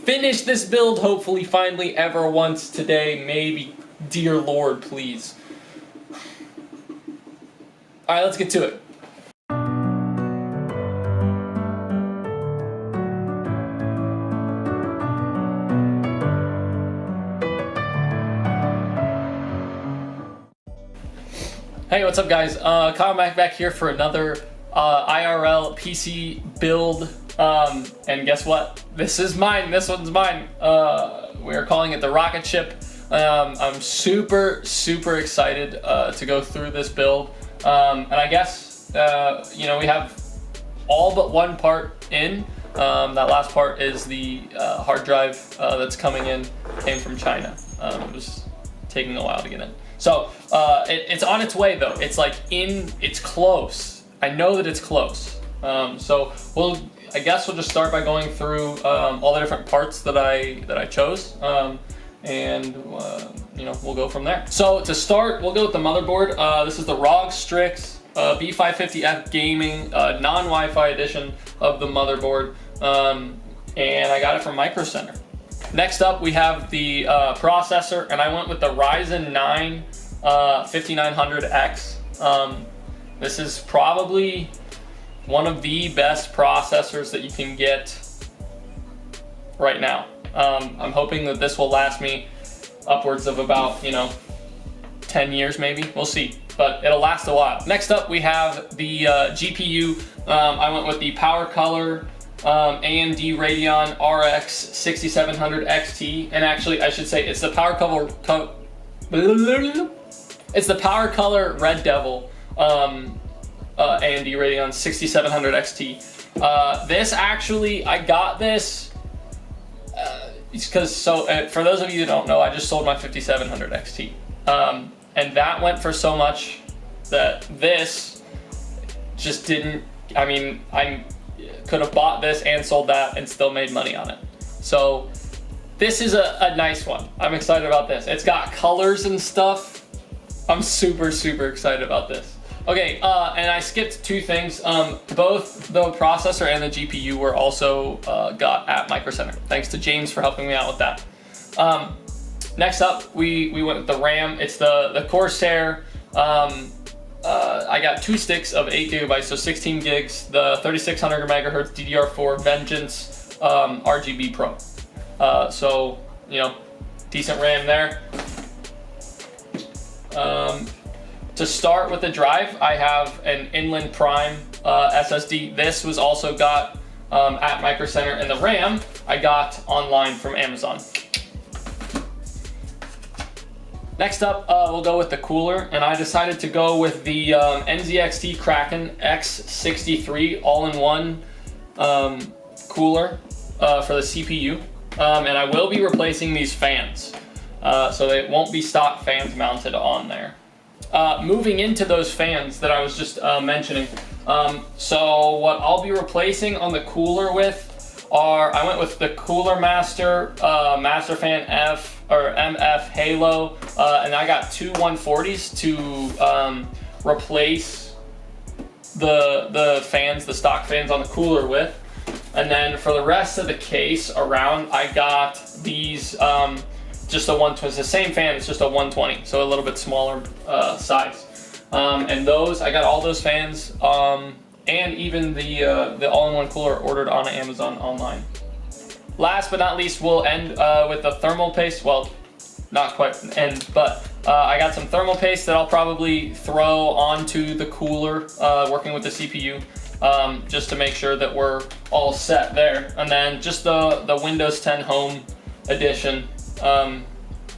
finish this build, hopefully, finally, ever once today. Maybe, dear Lord, please. Alright, let's get to it. Hey, what's up, guys? Kyle back here for another IRL PC build. And guess what? This is mine. This one's mine. We're calling it the Rocketship. I'm super excited to go through this build. And I guess you know, we have all but one part in. That last part is the hard drive that's coming in. Came from China. It was taking a while to get in. So it's on its way though. It's like it's close. I know that it's close. So I guess we'll just start by going through all the different parts that I chose, and you know, we'll go from there. So to start, we'll go with the motherboard. This is the ROG STRIX B550F Gaming non-Wi-Fi edition of the motherboard, and I got it from Micro Center. Next up, we have the processor, and I went with the Ryzen 9 5900X. This is probably one of the best processors that you can get right now. I'm hoping that this will last me upwards of about, you know, 10 years maybe. We'll see, but it'll last a while. Next up, we have the GPU. I went with the Powercolor AMD Radeon RX 6700 XT, and actually I should say it's the Powercolor Red Devil AMD Radeon 6700 XT. This actually, I got this because for those of you that don't know, I just sold my 5700 XT, and that went for so much that this just didn't. I mean, I could have bought this and sold that and still made money on it. So this is a nice one. I'm excited about this. It's got colors and stuff. I'm super excited about this. Okay, and I skipped two things. Both the processor and the GPU were also got at Micro Center. Thanks to James for helping me out with that. Next up, we went with the RAM. It's the Corsair. I got two sticks of 8 GB, so 16 gigs, the 3600 megahertz DDR4 Vengeance RGB Pro. So, you know, decent RAM there. To start with the drive, I have an Inland Prime SSD. This was also got at Micro Center, and the RAM I got online from Amazon. Next up, we'll go with the cooler, and I decided to go with the NZXT Kraken X63 all-in-one cooler for the CPU, and I will be replacing these fans, so they won't be stock fans mounted on there. Moving into those fans that I was just mentioning, so what I'll be replacing on the cooler with I went with the Cooler Master MasterFan MF Halo, and I got two 140s to replace the fans, the stock fans on the cooler with. And then for the rest of the case around, I got these just it's the same fan, it's just a 120, so a little bit smaller size. And those, I got all those fans, and even the all-in-one cooler ordered on Amazon online. Last but not least, we'll end with the thermal paste. Well, not quite end, but I got some thermal paste that I'll probably throw onto the cooler, working with the CPU, just to make sure that we're all set there. And then just the Windows 10 Home Edition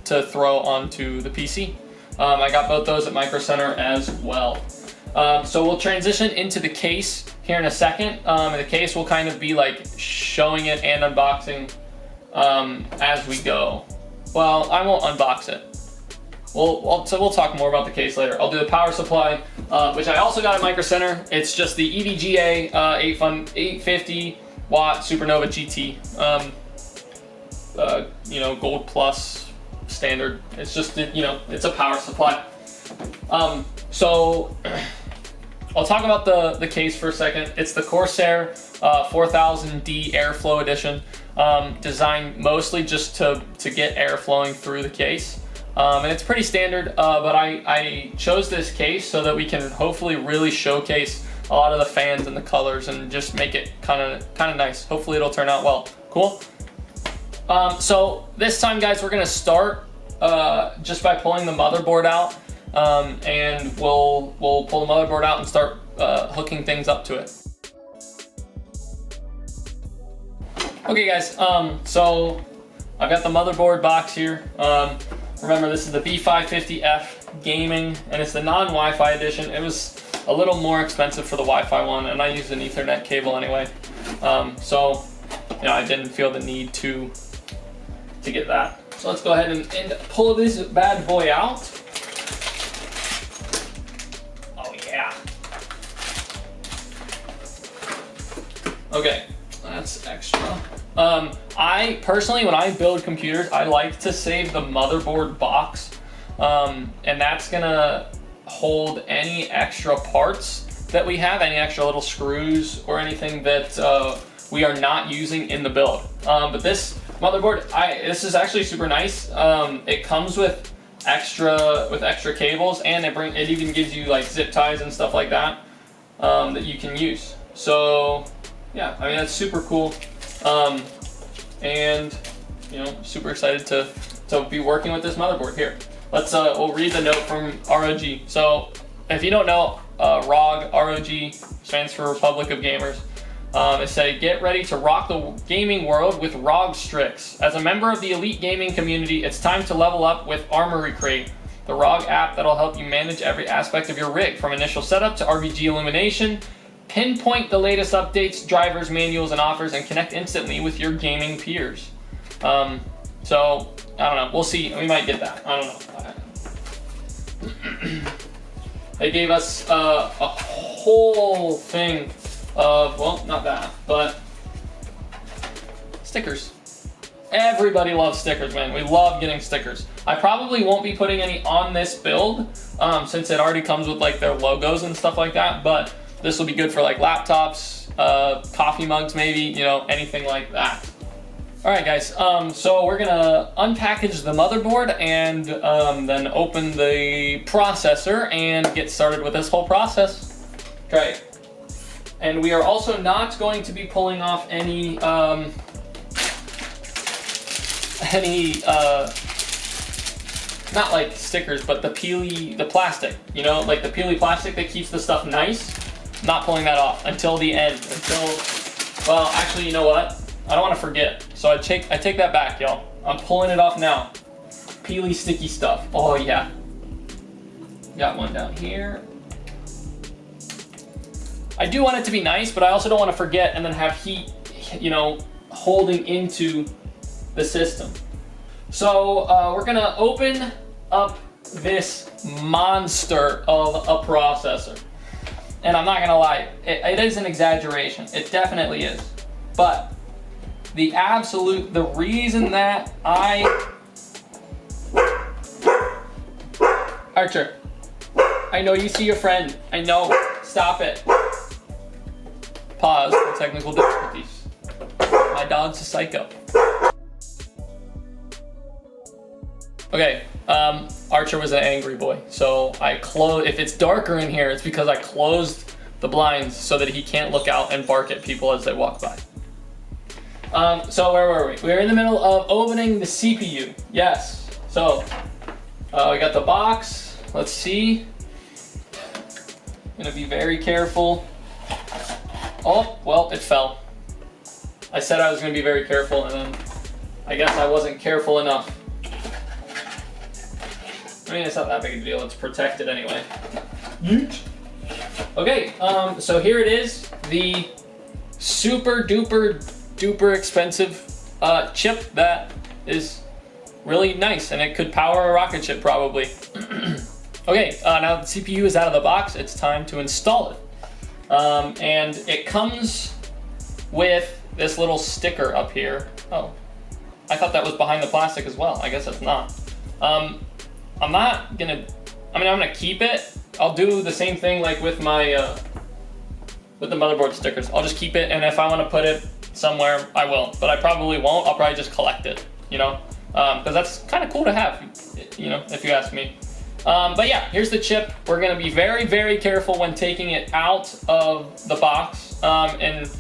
to throw onto the PC. I got both those at Micro Center as well. So we'll transition into the case here in a second. The case will kind of be like showing it and unboxing as we go. Well, I won't unbox it. So we'll talk more about the case later. I'll do the power supply, which I also got at Micro Center. It's just the EVGA 850 watt SuperNOVA GT. You know, Gold Plus standard. It's just, you know, it's a power supply. So I'll talk about the case for a second. It's the Corsair 4000D Airflow Edition, designed mostly just to get air flowing through the case. And it's pretty standard, but I chose this case so that we can hopefully really showcase a lot of the fans and the colors and just make it kind of nice. Hopefully it'll turn out well. Cool. So this time, guys, we're gonna start just by pulling the motherboard out, and we'll pull the motherboard out and start hooking things up to it. Okay, guys. So I've got the motherboard box here. Remember, this is the B550F Gaming, and it's the non-Wi-Fi edition. It was a little more expensive for the Wi-Fi one, and I used an Ethernet cable anyway. So I didn't feel the need to get that. So let's go ahead and pull this bad boy out. Oh yeah. Okay, that's extra. I personally, when I build computers, I like to save the motherboard box, and that's gonna hold any extra parts that we have, any extra little screws or anything that we are not using in the build. But this motherboard, this is actually super nice. It comes with extra cables, and it even gives you like zip ties and stuff like that that you can use. So yeah, I mean, that's super cool. And super excited to be working with this motherboard here. We'll read the note from ROG. So if you don't know, ROG stands for Republic of Gamers. It said, get ready to rock the gaming world with ROG STRIX. As a member of the elite gaming community, it's time to level up with Armory Crate, the ROG app that'll help you manage every aspect of your rig, from initial setup to RGB illumination. Pinpoint the latest updates, drivers, manuals, and offers, and connect instantly with your gaming peers. So, I don't know. We'll see. We might get that. I don't know. They gave us a whole thing of, well, not that, but stickers. Everybody loves stickers, man. We love getting stickers. I probably won't be putting any on this build, since it already comes with like their logos and stuff like that, but this will be good for like laptops, coffee mugs maybe, anything like that. All right, guys, so we're gonna unpackage the motherboard and then open the processor and get started with this whole process. Okay, and we are also not going to be pulling off any not like stickers, but the plastic, like the peely plastic that keeps the stuff nice. Not pulling that off until the end. Well, actually, you know what? I don't want to forget. So I take that back, y'all. I'm pulling it off now. Peely, sticky stuff. Oh yeah. Got one down here. I do want it to be nice, but I also don't want to forget and then have heat, holding into the system. So we're gonna open up this monster of a processor. And I'm not gonna lie, it is an exaggeration. It definitely is. But the reason that Archer, I know you see your friend. I know, stop it. Pause for technical difficulties. My dog's a psycho. Okay, Archer was an angry boy, so I closed. If it's darker in here, it's because I closed the blinds so that he can't look out and bark at people as they walk by. So where were we? We were in the middle of opening the CPU. Yes. So we got the box. Let's see. Gonna be very careful. Oh, well, it fell. I said I was gonna be very careful, and then I guess I wasn't careful enough. I mean, it's not that big a deal. It's protected anyway. Yeet. Okay, so here it is, the super duper expensive chip that is really nice, and it could power a rocket ship probably. Okay, now the CPU is out of the box. It's time to install it. And it comes with this little sticker up here. Oh, I thought that was behind the plastic as well. I guess it's not. I'm gonna keep it, I'll do the same thing like with my with the motherboard stickers. I'll just keep it, and if I want to put it somewhere, I will. But I probably won't. I'll probably just collect it, you know, because that's kind of cool to have, you know, if you ask me. But yeah, here's the chip. We're gonna be very, very careful when taking it out of the box, and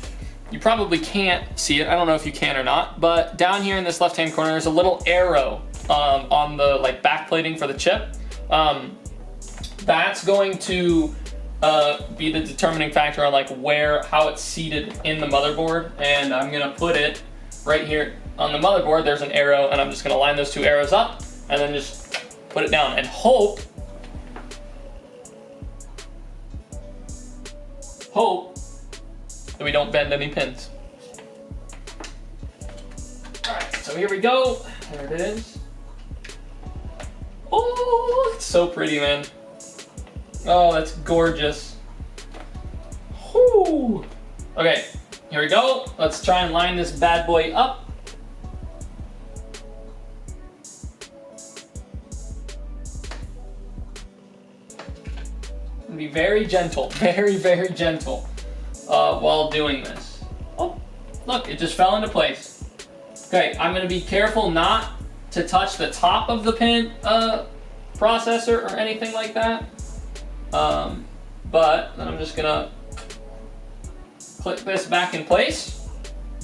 you probably can't see it. I don't know if you can or not, but down here in this left-hand corner, there's a little arrow on the like back plating for the chip. That's going to be the determining factor on like how it's seated in the motherboard, and I'm gonna put it right here on the motherboard. There's an arrow, and I'm just gonna line those two arrows up, and then just put it down and hope that we don't bend any pins. All right, so here we go. There it is. Oh, it's so pretty, man. Oh, that's gorgeous. Whew. Okay, here we go. Let's try and line this bad boy up. Be very gentle, very, very gentle while doing this. Oh, look, it just fell into place. Okay, I'm gonna be careful not to touch the top of the pin processor or anything like that. But then I'm just gonna click this back in place,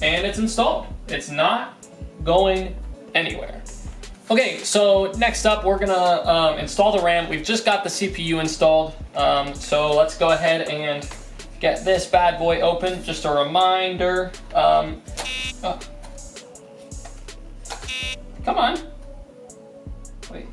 and it's installed. It's not going anywhere. Okay, so next up we're gonna install the RAM. We've just got the CPU installed, so let's go ahead and get this bad boy open. Just a reminder. Come on. Wait.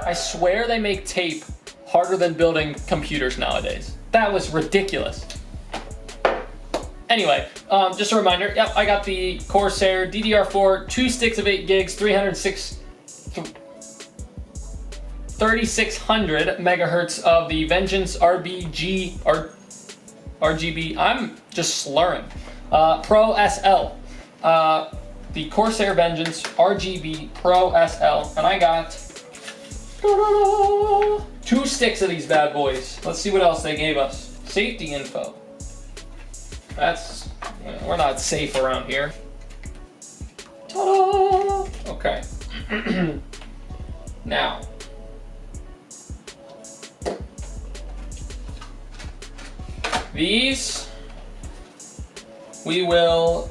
I swear they make tape harder than building computers nowadays. That was ridiculous. Anyway, just a reminder, yep, I got the Corsair DDR4, 2 sticks of 8 gigs, 3600 megahertz of the Vengeance RGB, I'm just slurring, Pro SL. The Corsair Vengeance RGB Pro SL, and I got 2 sticks of these bad boys. Let's see what else they gave us. Safety info. That's, we're not safe around here. Ta-da! Okay. Now. These, we will,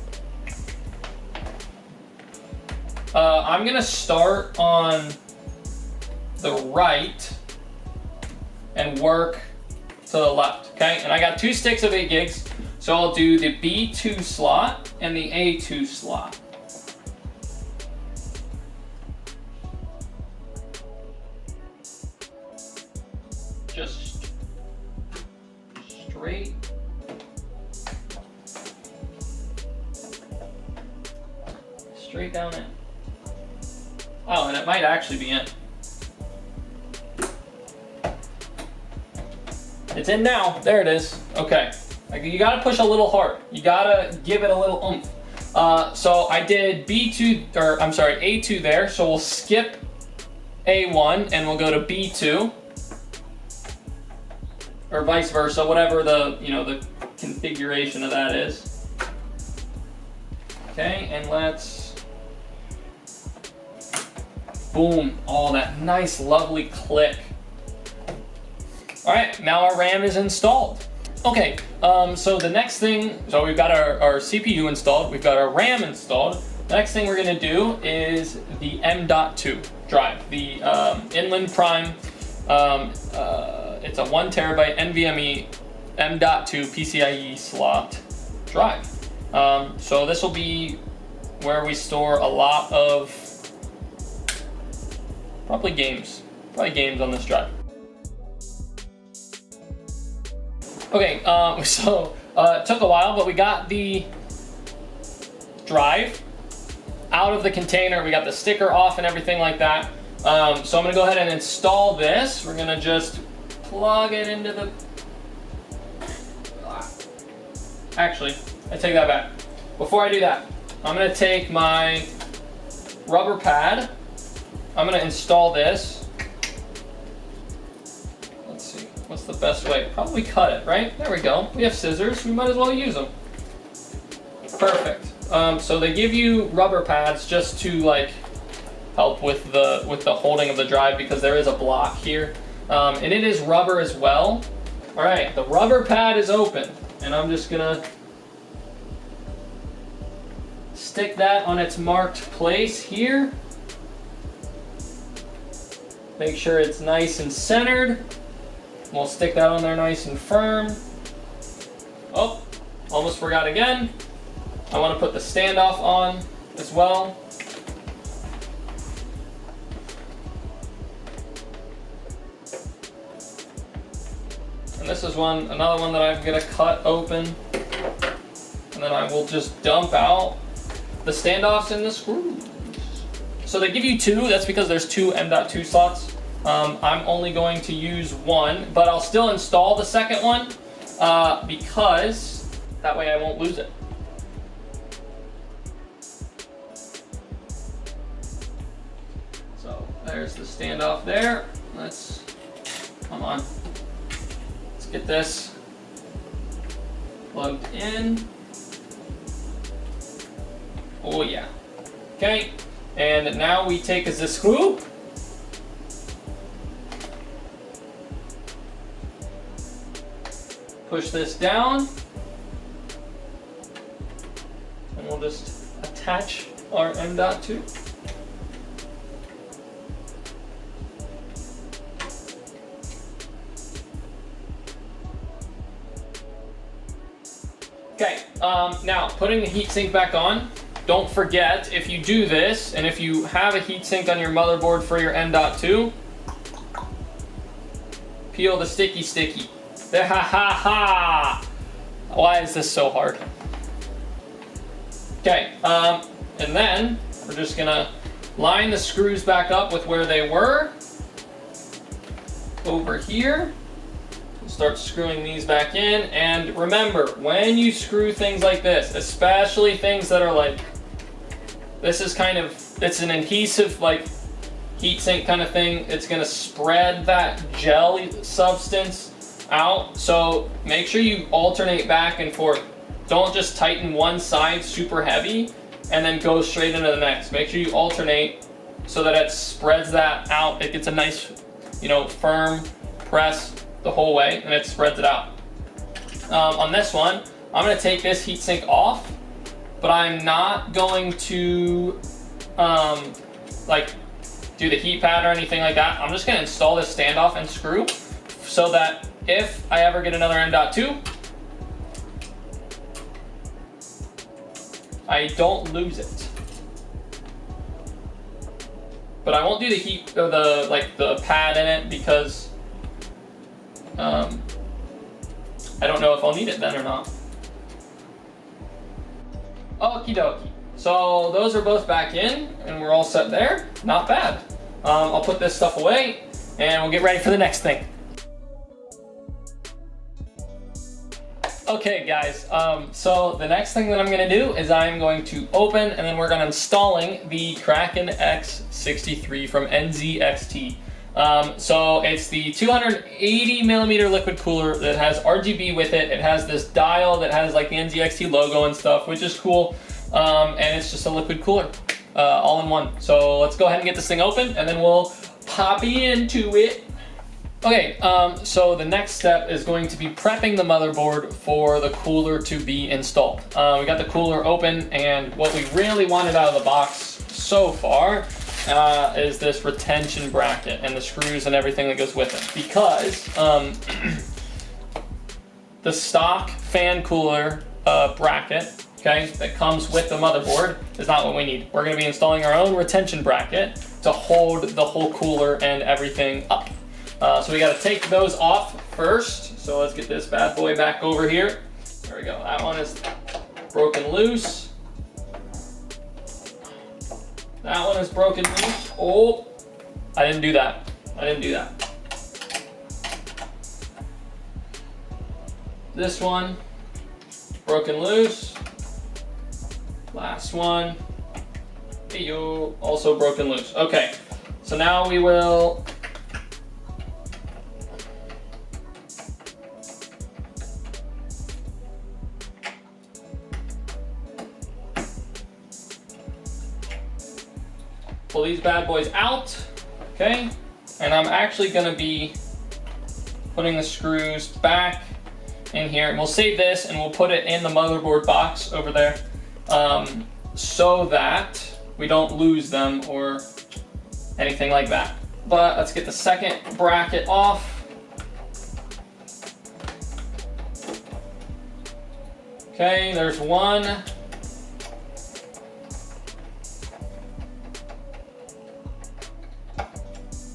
I'm gonna start on the right and work to the left, okay? And I got 2 sticks of 8 gigs, so I'll do the B2 slot and the A2 slot. Just straight down in. Oh, and it might actually be in. It's in now. There it is. Okay. You gotta push a little hard. You gotta give it a little oomph. So I did A2 there. So we'll skip A1 and we'll go to B2, or vice versa, whatever the the configuration of that is. Okay, and let's boom. Oh, that nice, lovely click. All right, now our RAM is installed. Okay, so the next thing, so we've got our CPU installed, we've got our RAM installed. The next thing we're gonna do is the M.2 drive, the Inland Prime. It's a 1 terabyte NVMe M.2 PCIe slot drive. So this will be where we store a lot of probably games on this drive. Okay, so it took a while, but we got the drive out of the container. We got the sticker off and everything like that. So I'm gonna go ahead and install this. We're gonna just plug it into the... Actually, I take that back. Before I do that, I'm gonna take my rubber pad. I'm gonna install this. Let's see, what's the best way? Probably cut it, right? There we go. We have scissors, we might as well use them. Perfect. So they give you rubber pads just to like help with the holding of the drive because there is a block here. And it is rubber as well. All right, the rubber pad is open, and I'm just gonna stick that on its marked place here. Make sure it's nice and centered. We'll stick that on there nice and firm. Oh, almost forgot again. I want to put the standoff on as well. And this is another one that I'm gonna cut open. And then I will just dump out the standoffs and the screws. So they give you two, that's because there's two M.2 slots. I'm only going to use one, but I'll still install the second one because that way I won't lose it. So there's the standoff there. Come on. Let's get this plugged in. Oh yeah. Okay, and now we take the screw. Push this down. And we'll just attach our M.2. Okay, now putting the heatsink back on. Don't forget, if you do this, and if you have a heatsink on your motherboard for your M.2, peel the sticky. Ha ha ha! Why is this so hard? Okay, and then we're just gonna line the screws back up with where they were. Over here. Start screwing these back in, and remember, when you screw things like this, especially things that are like, it's an adhesive like heatsink kind of thing, it's gonna spread that jelly substance out, so make sure you alternate back and forth. Don't just tighten one side super heavy and then go straight into the next. Make sure you alternate so that it spreads that out. It gets a nice, firm press the whole way, and it spreads it out. On this one, I'm gonna take this heatsink off, but I'm not going to do the heat pad or anything like that. I'm just gonna install this standoff and screw so that if I ever get another M.2, I don't lose it. But I won't do the heat or the pad in it because I don't know if I'll need it then or not. Okie dokie. So those are both back in and we're all set there. Not bad. I'll put this stuff away and we'll get ready for the next thing. Okay guys, so the next thing that I'm gonna do is I'm going to open and then we're gonna installing the Kraken X63 from NZXT. So it's the 280 millimeter liquid cooler that has RGB with it. It has this dial that has like the NZXT logo and stuff, which is cool. And it's just a liquid cooler, all in one. So let's go ahead and get this thing open and then we'll pop into it. Okay, so the next step is going to be prepping the motherboard for the cooler to be installed. We got the cooler open, and what we really wanted out of the box so far is this retention bracket and the screws and everything that goes with it. Because the stock fan cooler bracket, okay, that comes with the motherboard is not what we need. We're going to be installing our own retention bracket to hold the whole cooler and everything up. So we got to take those off first. So let's get this bad boy back over here. There we go. That one is broken loose. That one is broken loose. Oh, I didn't do that. I didn't do that. This one, broken loose. Last one. AIO, also broken loose. Okay, so now we will pull these bad boys out. Okay, and I'm actually going to be putting the screws back in here, and we'll save this and we'll put it in the motherboard box over there, so that we don't lose them or anything like that. But let's get the second bracket off. Okay, there's one.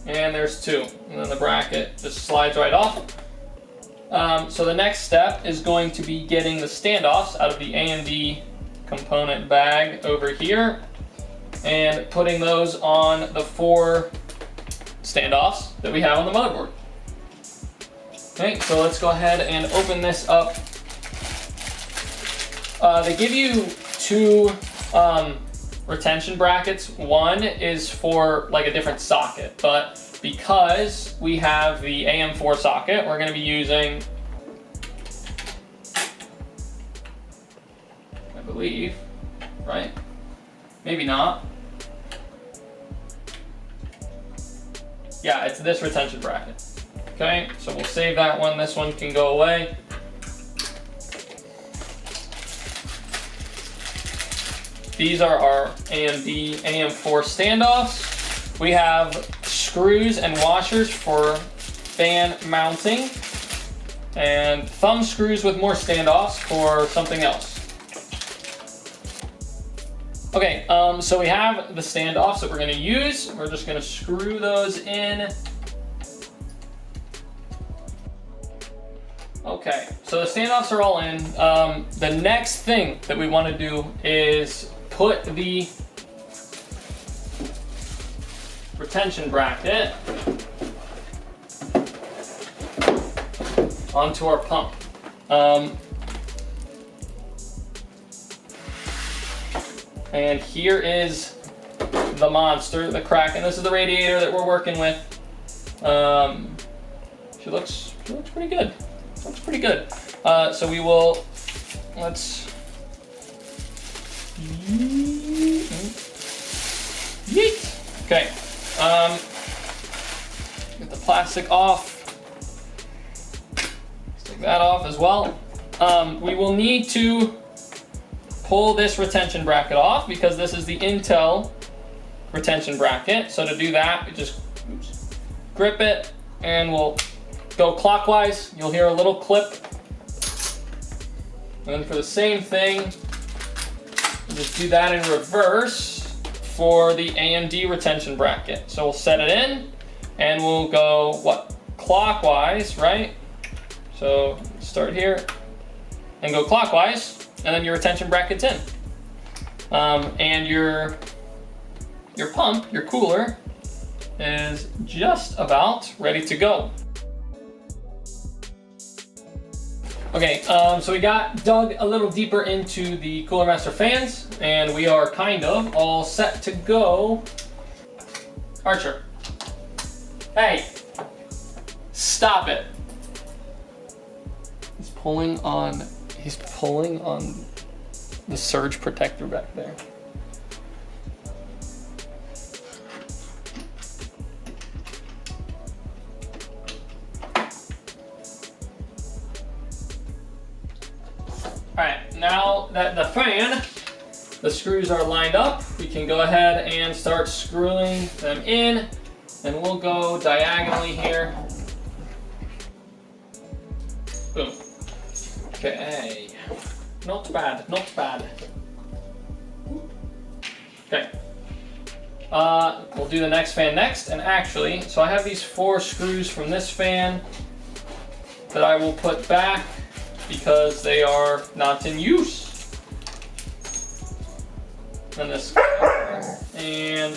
And there's two. And then the bracket just slides right off. So the next step is going to be getting the standoffs out of the AMD component bag over here and putting those on the 4 standoffs that we have on the motherboard. Okay, so let's go ahead and open this up. They give you 2 retention brackets. One is for like a different socket, but because we have the AM4 socket, we're going to be using, I believe, right? Maybe not. Yeah, it's this retention bracket. Okay, so we'll save that one. This one can go away. These are our AMD AM4 standoffs. We have screws and washers for fan mounting, and thumb screws with more standoffs for something else. Okay, so we have the standoffs that we're going to use. We're just going to screw those in. Okay, so the standoffs are all in. The next thing that we want to do is put the retention bracket onto our pump. And here is the monster, the Kraken. This is the Radiator that we're working with. She looks pretty good. Looks pretty good. So we will, let's, yeet. Okay. Get the plastic off. Let's take that off as well. We will need to pull this retention bracket off because this is the Intel retention bracket. So to do that, we just grip it and we'll go clockwise. You'll hear a little clip. And then for the same thing, we'll just do that in reverse for the AMD retention bracket. So we'll set it in and we'll go, clockwise, right? So start here and go clockwise, and then your retention bracket's in. And your pump, your cooler, is just about ready to go. Okay, so we got dug a little deeper into the Cooler Master fans, and we are kind of all set to go. Archer. Hey, stop it. He's pulling on the surge protector back there. Alright, now that the screws are lined up, we can go ahead and start screwing them in, and we'll go diagonally here. Boom. Okay. Not bad, not bad. Okay. We'll do the next fan next, and actually, so I have these 4 screws from this fan that I will put back because they are not in use. And this, and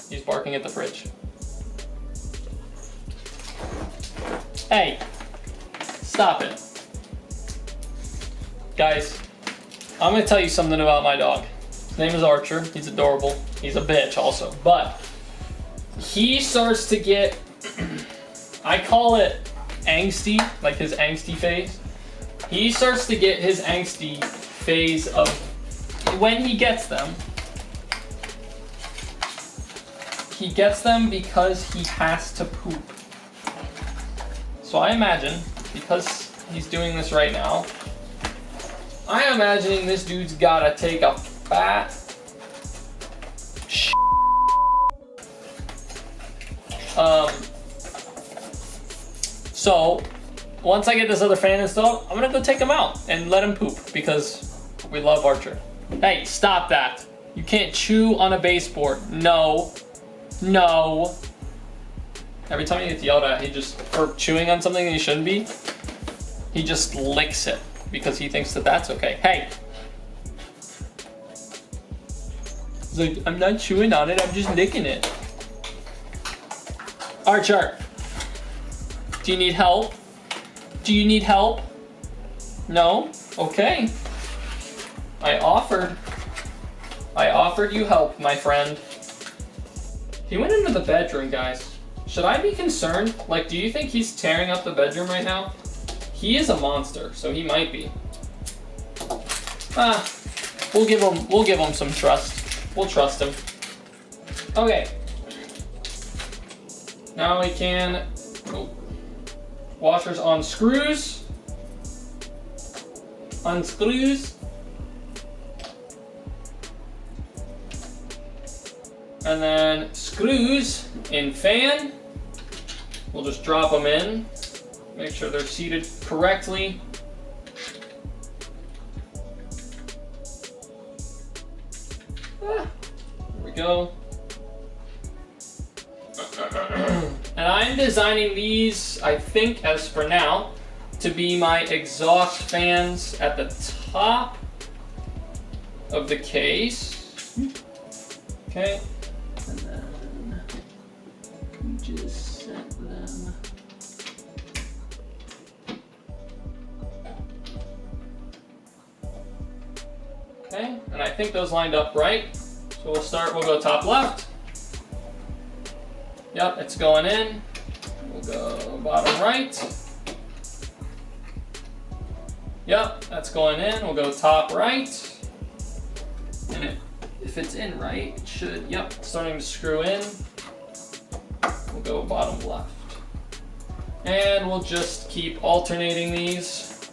he's barking at the fridge. Hey, stop it. Guys, I'm gonna tell you something about my dog. His name is Archer. He's adorable. He's a bitch also, but he starts to get, I call it angsty, like his angsty phase. He starts to get his angsty phase of when he gets them. He gets them because he has to poop. So I imagine, because he's doing this right now, I'm imagining this dude's gotta take a fat so once I get this other fan installed, I'm gonna go take him out and let him poop because we love Archer. Hey, stop that. You can't chew on a baseboard. No. No. Every time he gets yelled at, he just, for chewing on something that he shouldn't be, he just licks it because he thinks that that's okay. Hey. He's like, I'm not chewing on it, I'm just licking it. Archer, do you need help? Do you need help? No? Okay. I offered you help, my friend. He went into the bedroom, guys. Should I be concerned? Like, do you think he's tearing up the bedroom right now? He is a monster, so he might be. We'll give him some trust. We'll trust him. Okay. Now we can, washers on screws. Unscrews. And then screws in fan. We'll just drop them in. Make sure they're seated correctly. There we go. And I'm designing these, I think, as for now, to be my exhaust fans at the top of the case. Okay. And then we just set them. Okay, and I think those lined up right. So we'll go top left. Yep, it's going in. We'll go bottom right. Yep, that's going in. We'll go top right. And if it's in right, it should, yep, starting to screw in. We'll go bottom left. And we'll just keep alternating these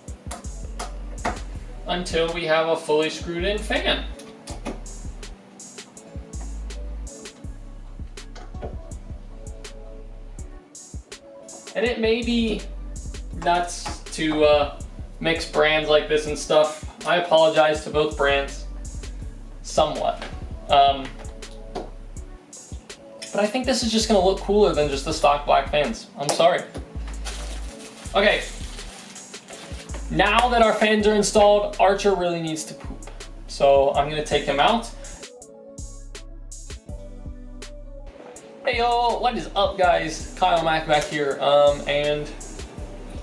until we have a fully screwed in fan. And it may be nuts to mix brands like this and stuff. I apologize to both brands, somewhat. But I think this is just gonna look cooler than just the stock black fans. I'm sorry. Okay, now that our fans are installed, Archer really needs to poop. So I'm gonna take him out. Hey yo, what is up guys? Kyle Mack back here, and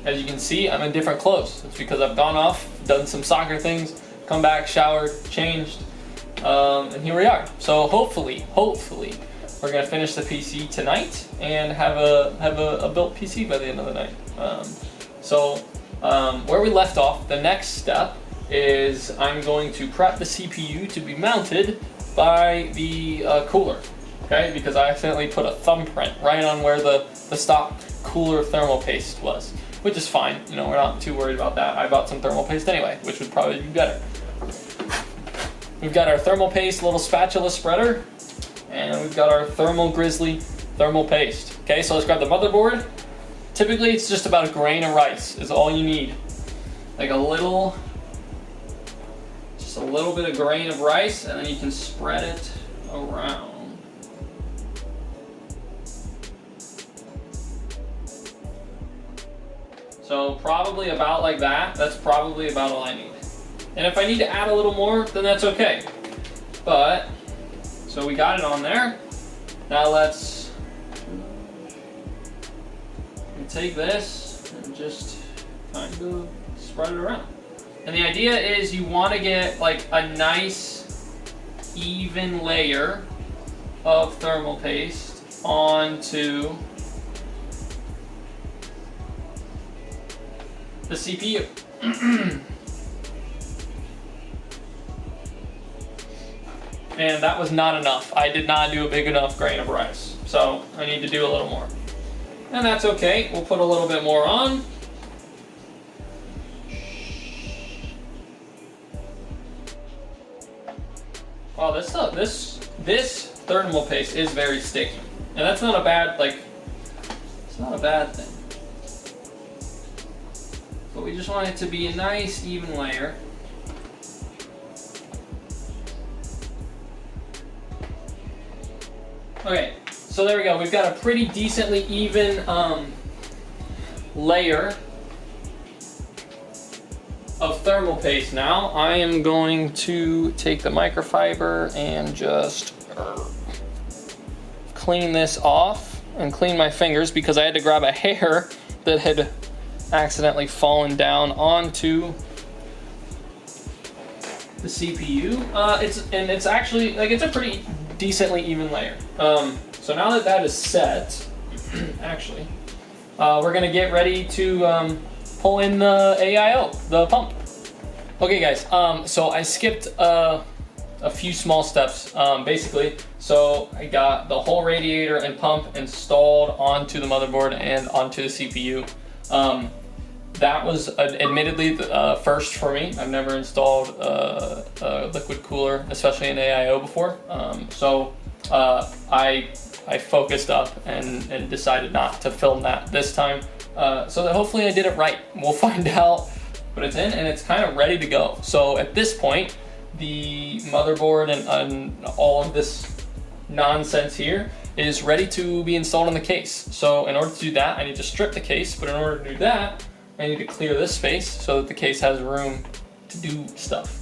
as you can see, I'm in different clothes. It's because I've gone off, done some soccer things, come back, showered, changed, and here we are. So hopefully, we're gonna finish the PC tonight and have a built PC by the end of the night. Where we left off, the next step is I'm going to prep the CPU to be mounted by the cooler. Okay, because I accidentally put a thumbprint right on where the stock cooler thermal paste was, which is fine. You know, we're not too worried about that. I bought some thermal paste anyway, which would probably be better. We've got our thermal paste little spatula spreader, and we've got our thermal grizzly thermal paste. Okay, so let's grab the motherboard. Typically, it's just about a grain of rice is all you need. Like just a little bit of grain of rice, and then you can spread it around. So probably about like that. That's probably about all I need. And if I need to add a little more, then that's okay. But, so we got it on there. Now let's take this and just kind of spread it around. And the idea is you want to get like a nice even layer of thermal paste onto the CPU. And that was not enough. I did not do a big enough grain of rice. So I need to do a little more. And that's okay. We'll put a little bit more on. Wow, this thermal paste is very sticky. And that's not a bad, like, it's not a bad thing. But we just want it to be a nice, even layer. Okay, so there we go. We've got a pretty decently even layer of thermal paste now. I am going to take the microfiber and just clean this off and clean my fingers because I had to grab a hair that had accidentally fallen down onto the CPU. It's actually, like, it's a pretty decently even layer. So now that that is set, actually, we're gonna get ready to pull in the AIO, the pump. Okay guys, so I skipped a few small steps, basically. So I got the whole radiator and pump installed onto the motherboard and onto the CPU. That was admittedly the first for me. I've never installed a liquid cooler, especially in AIO before. So I focused up and decided not to film that this time. So that hopefully I did it right. We'll find out. But it's in and it's kind of ready to go. So at this point, the motherboard and all of this nonsense here is ready to be installed in the case. So in order to do that, I need to strip the case, but in order to do that, I need to clear this space so that the case has room to do stuff.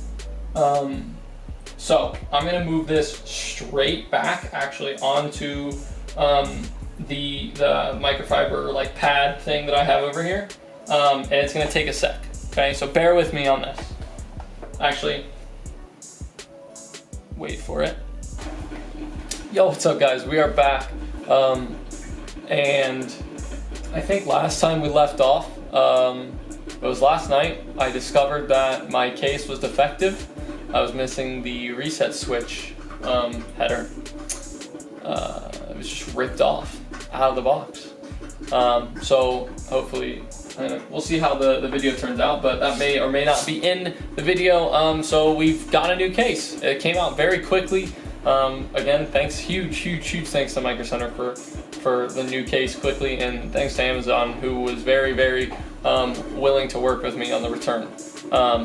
So I'm gonna move this straight back actually onto the microfiber like pad thing that I have over here. And it's gonna take a sec. Okay, so bear with me on this. Actually, wait for it. Yo, what's up guys? We are back. And I think last time we left off, it was last night, I discovered that my case was defective. I was missing the reset switch header. It was just ripped off out of the box. So hopefully, we'll see how the video turns out, but that may or may not be in the video. So we've got a new case. It came out very quickly. Again, thanks, huge thanks to Micro Center for the new case quickly, and thanks to Amazon, who was very willing to work with me on the return.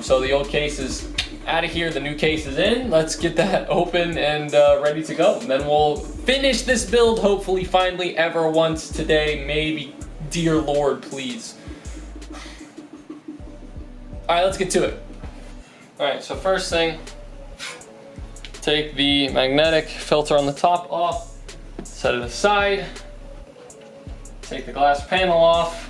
So the old case is out of here, the new case is in. Let's get that open and ready to go. And then we'll finish this build, hopefully, finally, ever once today, maybe, dear Lord, please. All right, let's get to it. All right, so first thing, take the magnetic filter on the top off, set it aside, take the glass panel off,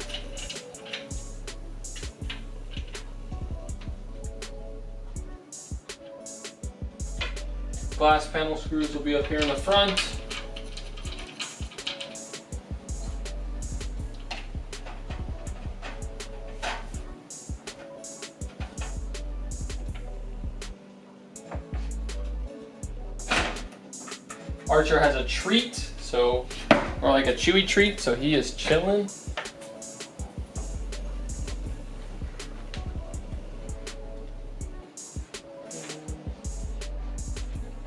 glass panel screws will be up here in the front. Archer has a treat, so, or like a chewy treat, so he is chilling.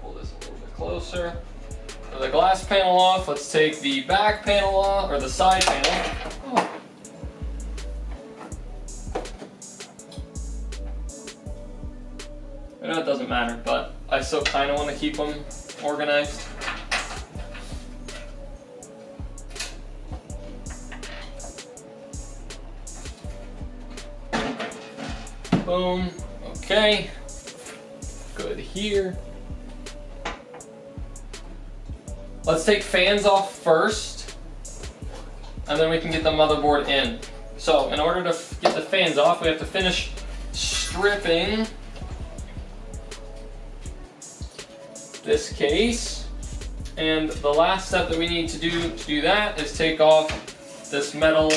Pull this a little bit closer. So the glass panel off, let's take the back panel off, or the side panel. Oh. I know it doesn't matter, but I still kind of want to keep them organized. Boom. Okay. Good here. Let's take fans off first, and then we can get the motherboard in. So in order to get the fans off, we have to finish stripping this case. And the last step that we need to do that is take off this metal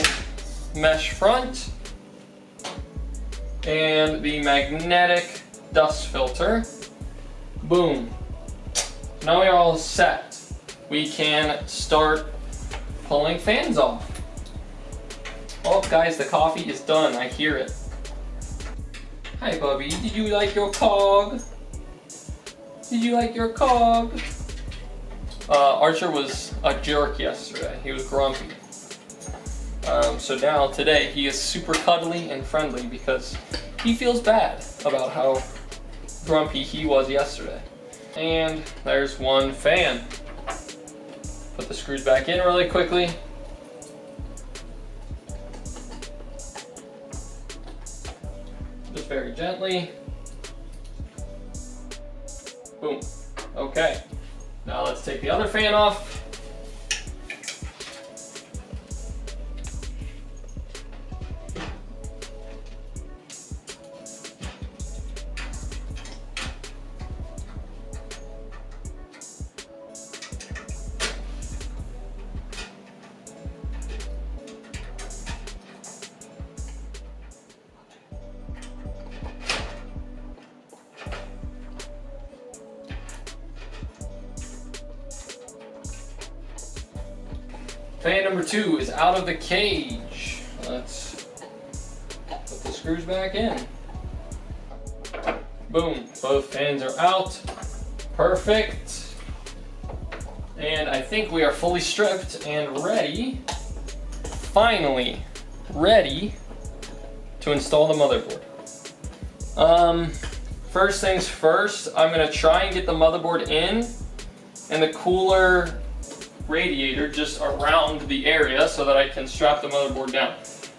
mesh front and the magnetic dust filter. Boom. Now we are all set. We can start pulling fans off. Oh guys, the coffee is done. I hear it. Hi Bubby, did you like your cog? Did you like your cog? Archer was a jerk yesterday. He was grumpy. So now, today, he is super cuddly and friendly because he feels bad about how grumpy he was yesterday. And there's one fan. Put the screws back in really quickly. Just very gently. Boom. Okay. Now let's take the other fan off. Fan number 2 is out of the cage. Let's put the screws back in. Boom, both fans are out. Perfect. And I think we are fully stripped and ready, finally ready to install the motherboard. First things first, I'm gonna try and get the motherboard in and the cooler radiator just around the area so that I can strap the motherboard down.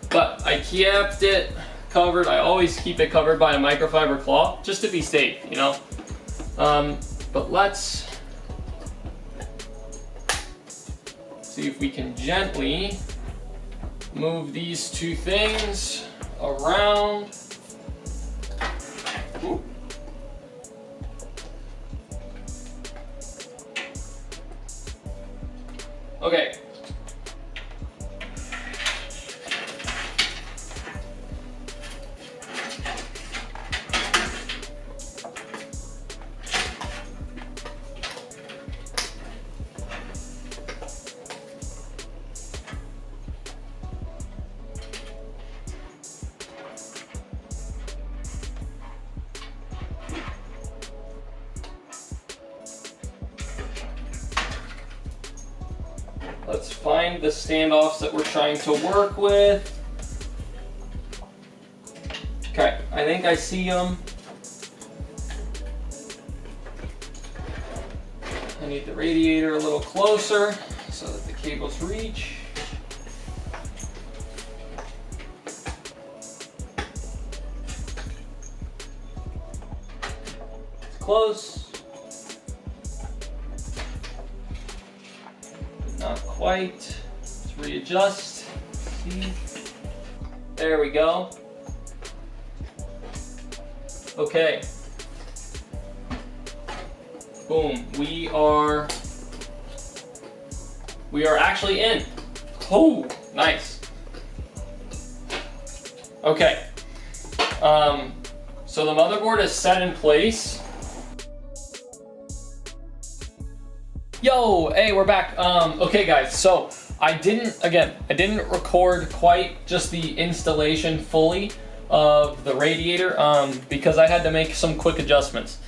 But I kept it covered. I always keep it covered by a microfiber cloth just to be safe, you know. But let's see if we can gently move these two things around. Ooh. Okay. Let's find the standoffs that we're trying to work with. Okay, I think I see them. I need the radiator a little closer so that the cables reach. It's close. Not quite. Let's readjust. See? There we go. Okay. Boom. We are actually in. Oh, nice. Okay. So the motherboard is set in place. Yo, hey, we're back. Okay guys, so I didn't record quite just the installation fully of the radiator because I had to make some quick adjustments.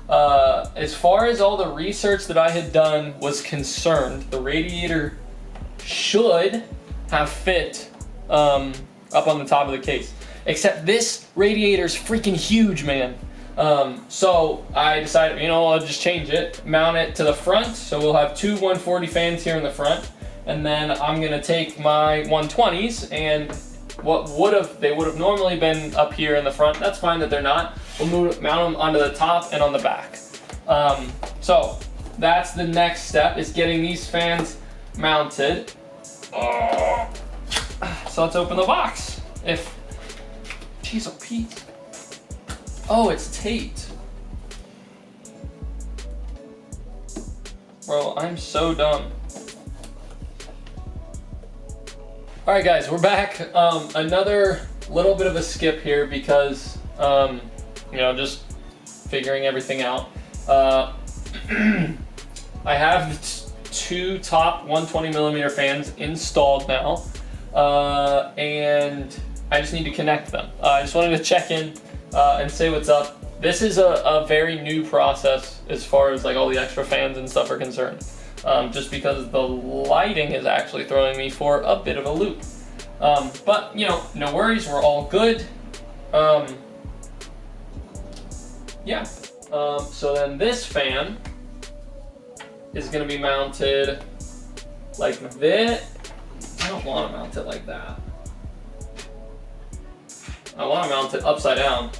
As far as all the research that I had done was concerned, the radiator should have fit up on the top of the case. Except this radiator's freaking huge, man. So I decided, you know, I'll just change it, mount it to the front, so we'll have two 140 fans here in the front, and then I'm gonna take my 120s and they would have normally been up here in the front. That's fine that they're not. We'll mount them onto the top and on the back. So that's the next step, is getting these fans mounted. So let's open the box. Jeez, oh Pete. Oh, it's taped. Bro, I'm so dumb. All right, guys, we're back. Another little bit of a skip here because, you know, just figuring everything out. I have two top 120mm fans installed now, and I just need to connect them. I just wanted to check in and say what's up. This is a very new process as far as like all the extra fans and stuff are concerned. Just because the lighting is actually throwing me for a bit of a loop. But, you know, no worries, we're all good. Yeah. So then this fan is going to be mounted like this. I don't want to mount it like that. I want to mount it upside down.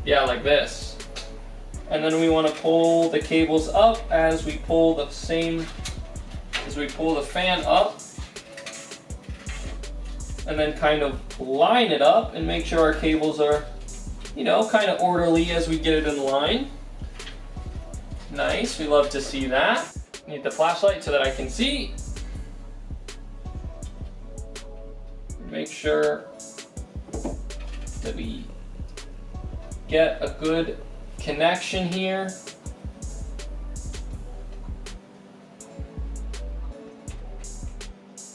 Yeah, like this. And then we want to pull the cables up as we pull the fan up. And then kind of line it up and make sure our cables are, you know, kind of orderly as we get it in line. Nice, we love to see that. Need the flashlight so that I can see. Make sure that we get a good connection here.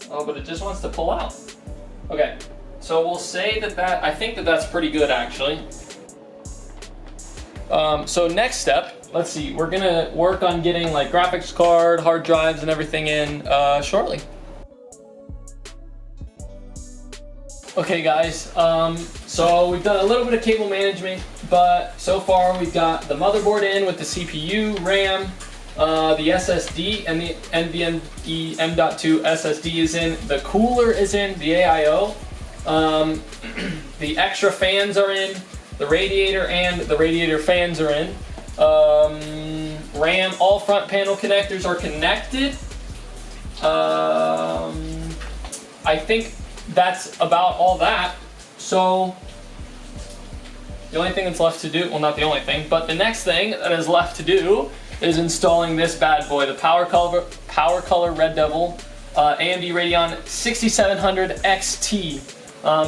Oh, but it just wants to pull out. Okay, so we'll say that I think that's pretty good actually. So next step, let's see, we're gonna work on getting like graphics card, hard drives and everything in shortly. Okay guys, so we've done a little bit of cable management, but so far we've got the motherboard in with the CPU, RAM, the SSD, and the NVMe M.2 SSD is in. The cooler is in, the AIO. The extra fans are in. The radiator and the radiator fans are in. RAM, all front panel connectors are connected. I think that's about all that. So the only thing that's left to do, well, not the only thing, but the next thing that is left to do is installing this bad boy, the Powercolor Red Devil AMD Radeon 6700 XT.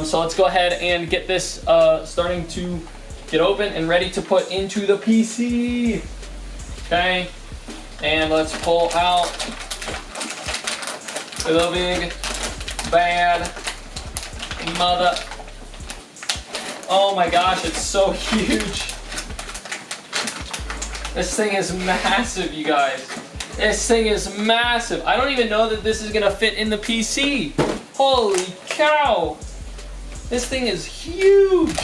So let's go ahead and get this starting to get open and ready to put into the PC. Okay, and let's pull out the big bad mother. Oh my gosh, it's so huge. This thing is massive, you guys. This thing is massive. I don't even know that this is gonna fit in the PC. Holy cow. This thing is huge.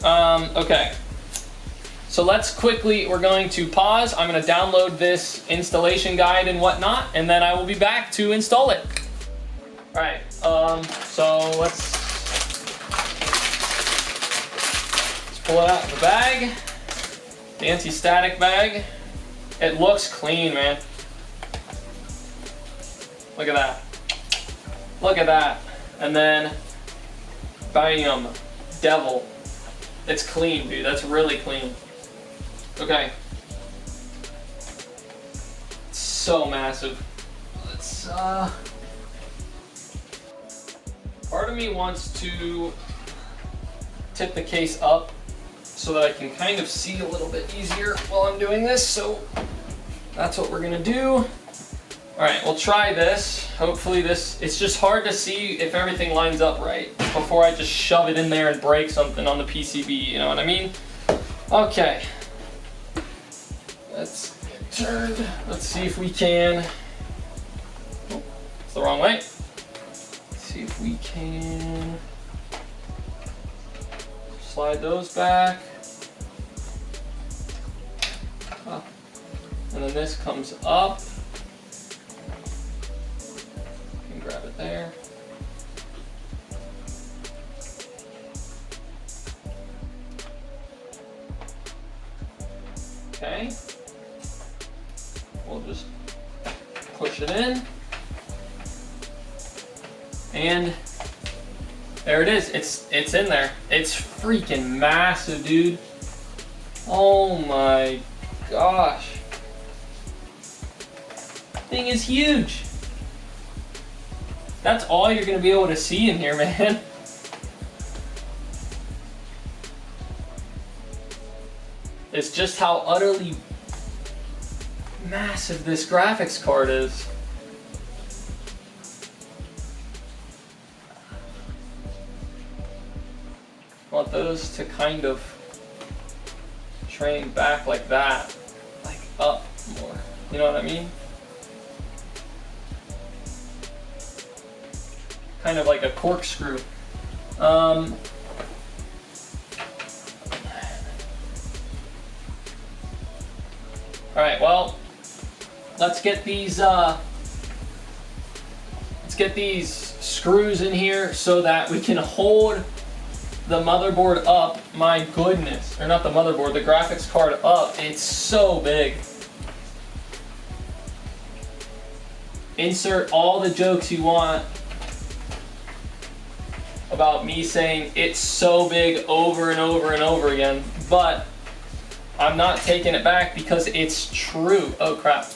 Okay. So let's quickly, we're going to pause. I'm gonna download this installation guide and whatnot, and then I will be back to install it. All right, so let's pull it out of the bag, the anti-static bag. It looks clean, man. Look at that. Look at that. And then, bam, devil. It's clean, dude. That's really clean. Okay. It's so massive. Let's, part of me wants to tip the case up so that I can kind of see a little bit easier while I'm doing this, so that's what we're gonna do. All right, we'll try this. Hopefully it's just hard to see if everything lines up right before I just shove it in there and break something on the PCB, you know what I mean? Okay, let's get turned. Let's see if we can, oh, it's the wrong way. Let's see if we can slide those back. Oh. And then this comes up. You can grab it there. Okay. We'll just push it in. And There it is. It's in there. It's freaking massive, dude. Oh my gosh. Thing is huge. That's all you're gonna be able to see in here, man. It's just how utterly massive this graphics card is. I want those to kind of train back like that, like up more. You know what I mean? Kind of like a corkscrew. Alright, well, let's get these screws in here so that we can hold the motherboard up. My goodness, or not the motherboard, the graphics card up. It's so big. Insert all the jokes you want about me saying it's so big over and over and over again, but I'm not taking it back because it's true. Oh crap.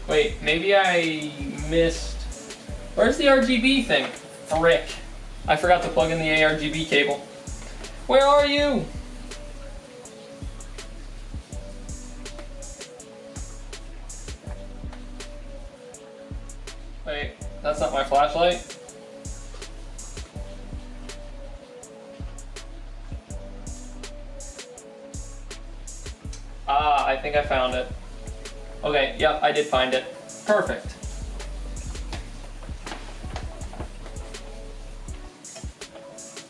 Wait, maybe I missed. Where's the RGB thing? Frick. I forgot to plug in the ARGB cable. Where are you? Wait, that's not my flashlight? Ah, I think I found it. Okay, yep, I did find it. Perfect.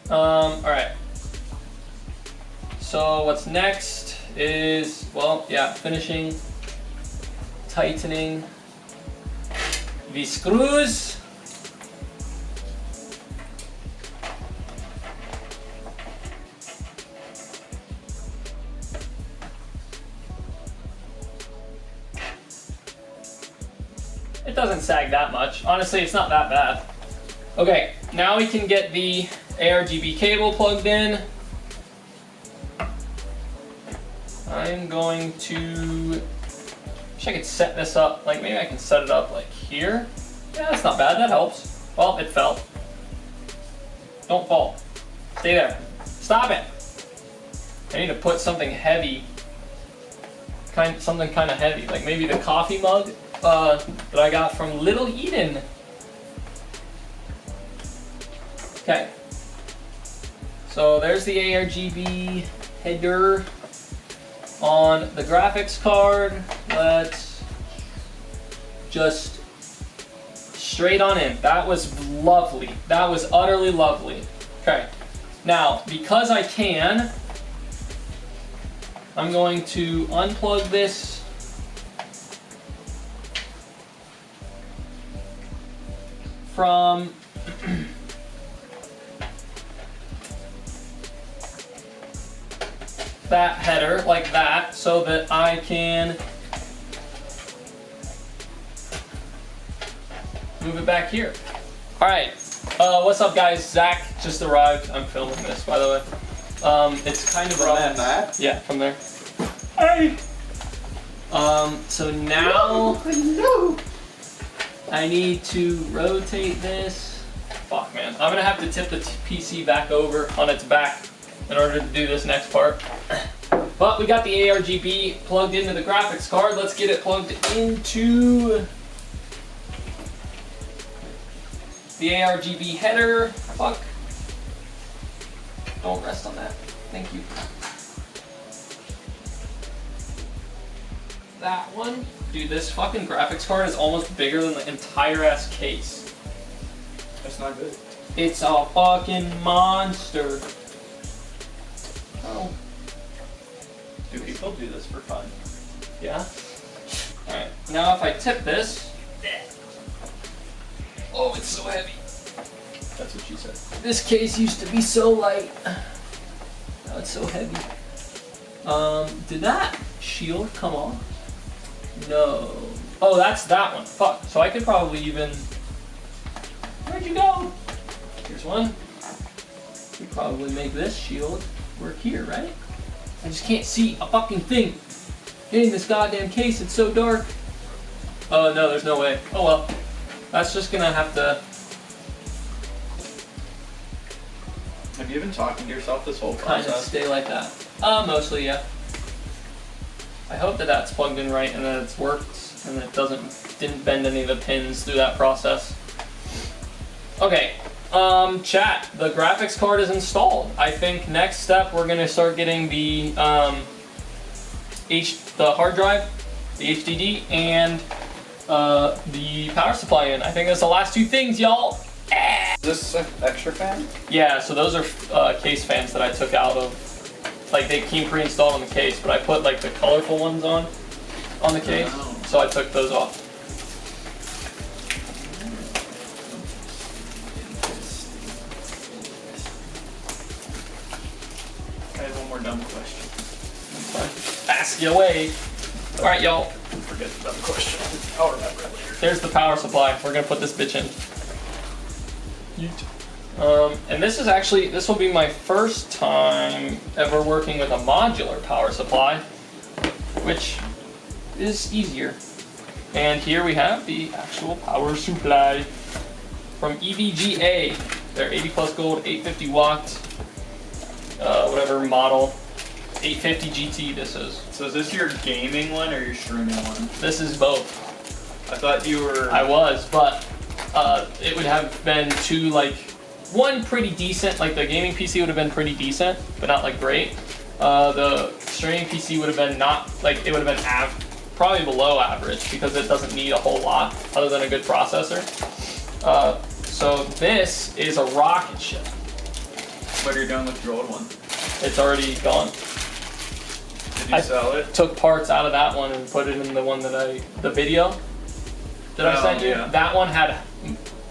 Alright. So what's next is, well, yeah, finishing, tightening the screws. It doesn't sag that much. Honestly, it's not that bad. Okay, now we can get the ARGB cable plugged in. I'm going to, wish I could set this up, like maybe I can set it up like here. Yeah, that's not bad, that helps. Well, it fell. Don't fall. Stay there. Stop it. I need to put something heavy, something kind of heavy, like maybe the coffee mug that I got from Little Eden. Okay. So there's the ARGB header on the graphics card. Let's just straight on in. That was lovely. That was utterly lovely. Okay. Now, because I can, I'm going to unplug this from that header like that so that I can move it back here. Alright, what's up guys? Zach just arrived. I'm filming this, by the way. It's kind of from that? Yeah, from there. Hey! So now Hello. I need to rotate this. Fuck man, I'm gonna have to tip the PC back over on its back in order to do this next part. But we got the ARGB plugged into the graphics card. Let's get it plugged into the ARGB header. Fuck. Don't rest on that. Thank you. That one. Dude, this fucking graphics card is almost bigger than the entire ass case. That's not good. It's a fucking monster. Oh. Do people do this for fun? Yeah? Alright, now if I tip this. Oh, it's so heavy. That's what she said. This case used to be so light. Now it's so heavy. Did that shield come off? No. Oh, that's that one. Fuck. So I could probably even. Where'd you go? Here's one. We probably make this shield work here, right? I just can't see a fucking thing. In this goddamn case, it's so dark. Oh no, there's no way. Oh well. That's just gonna have to. Have you been talking to yourself this whole Kind of process? stay like that. Mostly, yeah. I hope that that's plugged in right and that it works and that it didn't bend any of the pins through that process. Okay, chat. The graphics card is installed. I think next step we're gonna start getting the the hard drive, the HDD, and the power supply in. I think that's the last two things, y'all. Is this an extra fan? Yeah, so those are case fans that I took out of. Like they came pre-installed on the case, but I put like the colorful ones on the case, so I took those off. I have one more dumb question. Ask you away. All right, y'all. Forget the dumb question. I'll remember it later. There's the power supply. We're gonna put this bitch in. And this will be my first time ever working with a modular power supply, which is easier. And here we have the actual power supply from EVGA. They're 80 plus gold, 850 watts, whatever model, 850 GT this is. So is this your gaming one or your streaming one? This is both. I thought you were... I was, but it would have been two, like, one pretty decent, like the gaming PC would have been pretty decent, but not like great. The streaming PC would have been not, like, it would have been probably below average because it doesn't need a whole lot other than a good processor. So this is a Rocketship. What are you doing with your old one? It's already gone. Did you sell it? Took parts out of that one and put it in the one that the video that I sent you. Yeah. That one had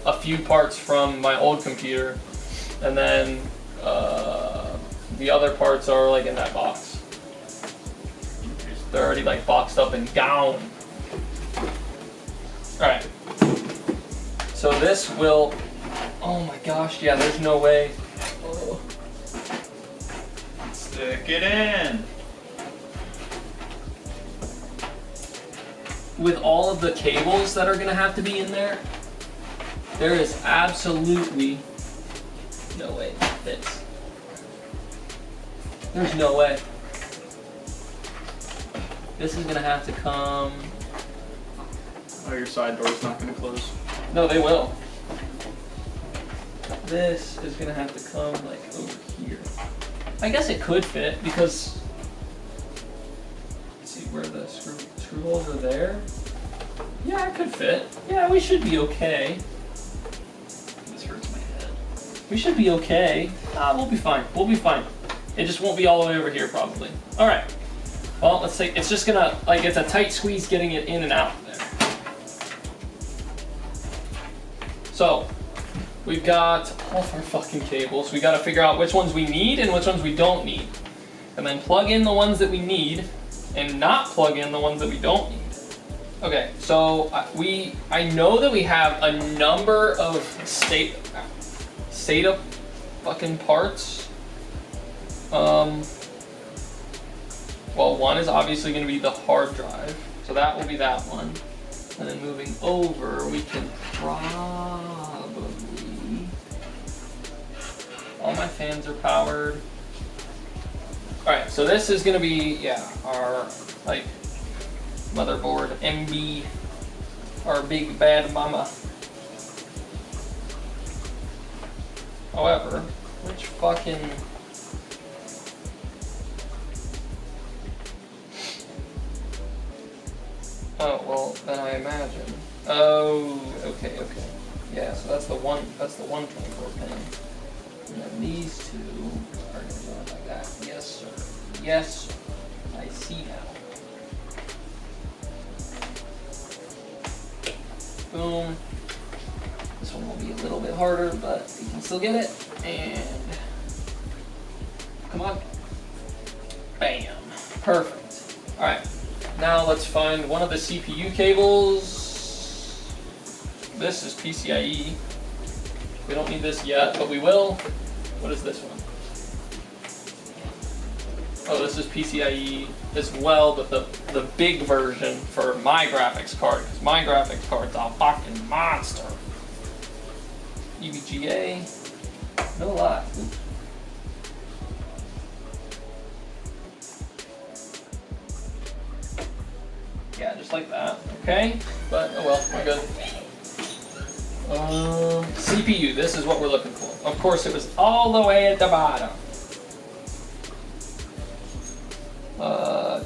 a few parts from my old computer, and then the other parts are like in that box. They're already like boxed up and gone. Alright. So this will, oh my gosh, yeah, there's no way. Oh. Stick it in. With all of the cables that are gonna have to be in there, there is absolutely no way it fits. There's no way. This is gonna have to come. Oh, your side door's not going to close. No, they will. This is gonna have to come like over here. I guess it could fit because. Let's see where the screw holes are there. Yeah, it could fit. Yeah, we should be okay. This hurts my head. We should be okay. We'll be fine. We'll be fine. It just won't be all the way over here probably. All right. Well, let's say it's just gonna, like, it's a tight squeeze getting it in and out there. So, we've got all of our fucking cables. We gotta figure out which ones we need and which ones we don't need. And then plug in the ones that we need and not plug in the ones that we don't need. Okay, so I know that we have a number of SATA fucking parts. Well, one is obviously going to be the hard drive, so that will be that one. And then moving over, we can probably... All my fans are powered. Alright, so this is going to be, yeah, our, like, motherboard MB, our big bad mama. However, which fucking... Oh, well, then I imagine. Oh, okay. Yeah, so that's the 124 pin. And then these two are going to go like that. Yes, sir. Yes, sir. I see now. Boom. This one will be a little bit harder, but you can still get it. And come on. Bam. Perfect. All right. Now let's find one of the CPU cables. This is PCIe. We don't need this yet, but we will. What is this one? Oh, this is PCIe as well, but the big version for my graphics card, because my graphics card's a fucking monster. EVGA. No lie. Oops. Yeah, just like that. Okay, but oh well, we're good. CPU, this is what we're looking for. Of course, it was all the way at the bottom.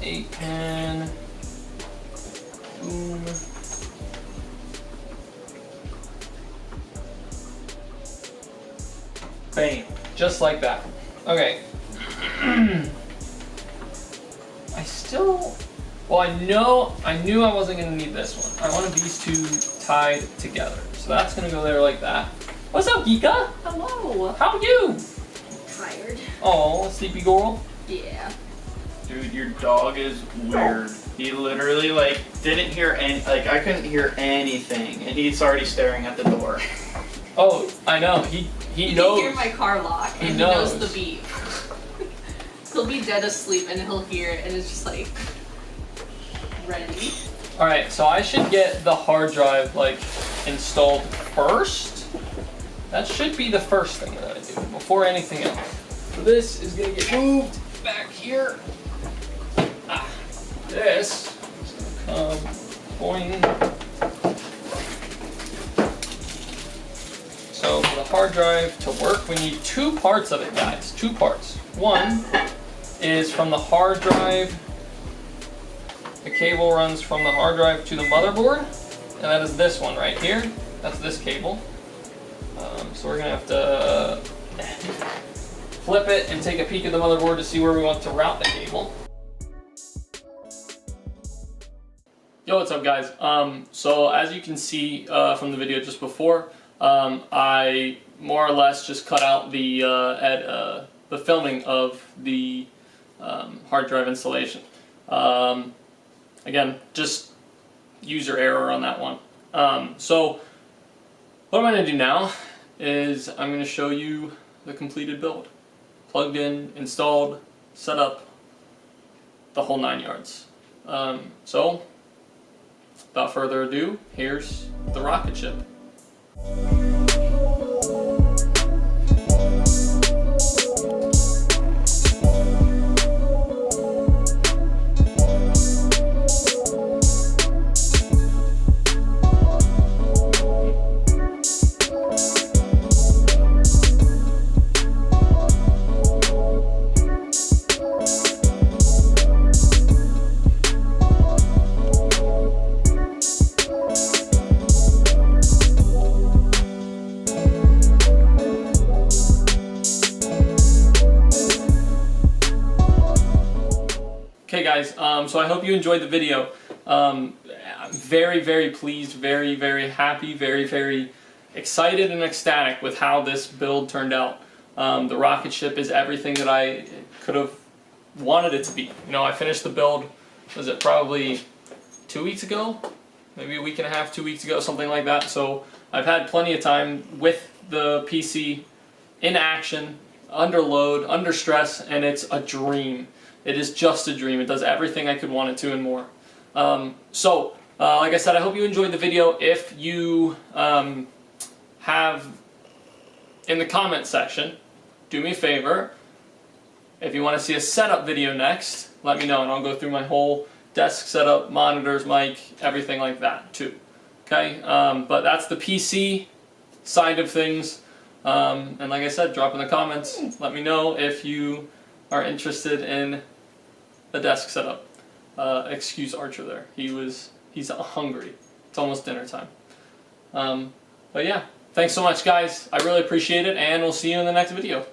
8 pin. Boom. Bam. Just like that. Okay. Well, I knew I wasn't going to need this one. I wanted these two tied together. So that's going to go there like that. What's up, Geeka? Hello. How are you? Tired. Oh, sleepy girl. Yeah. Dude, your dog is weird. He literally like didn't hear any, like I couldn't hear anything, and he's already staring at the door. Oh, I know. He knows. He can hear my car lock, and he knows the beep. He'll be dead asleep, and he'll hear it, and it's just like ready. All right, so I should get the hard drive like installed first. That should be the first thing that I do before anything else. So this is gonna get moved back here. This is gonna come boing. So for the hard drive to work, we need two parts of it, guys. Two parts. One is from the hard drive. The cable runs from the hard drive to the motherboard, and that is this one right here. That's this cable. So we're gonna have to flip it and take a peek at the motherboard to see where we want to route the cable. Yo, what's up, guys? So as you can see from the video just before, I more or less just cut out the filming of the hard drive installation. Again, just user error on that one. So what I'm going to do now is I'm going to show you the completed build. Plugged in, installed, set up, the whole 9 yards. So without further ado, here's the Rocketship. Okay guys, so I hope you enjoyed the video. I'm very, very pleased, very, very happy, very, very excited and ecstatic with how this build turned out. The Rocketship is everything that I could have wanted it to be. You know, I finished the build, was it probably 2 weeks ago? Maybe a week and a half, 2 weeks ago, something like that. So I've had plenty of time with the PC in action, under load, under stress, and it's a dream. It is just a dream. It does everything I could want it to and more. Like I said, I hope you enjoyed the video. If you have, in the comment section, do me a favor. If you want to see a setup video next, let me know and I'll go through my whole desk setup, monitors, mic, everything like that too. Okay, but that's the PC side of things. And like I said, drop in the comments. Let me know if you are interested in the desk setup. Excuse Archer there. He's hungry. It's almost dinner time. But yeah, thanks so much guys. I really appreciate it and we'll see you in the next video.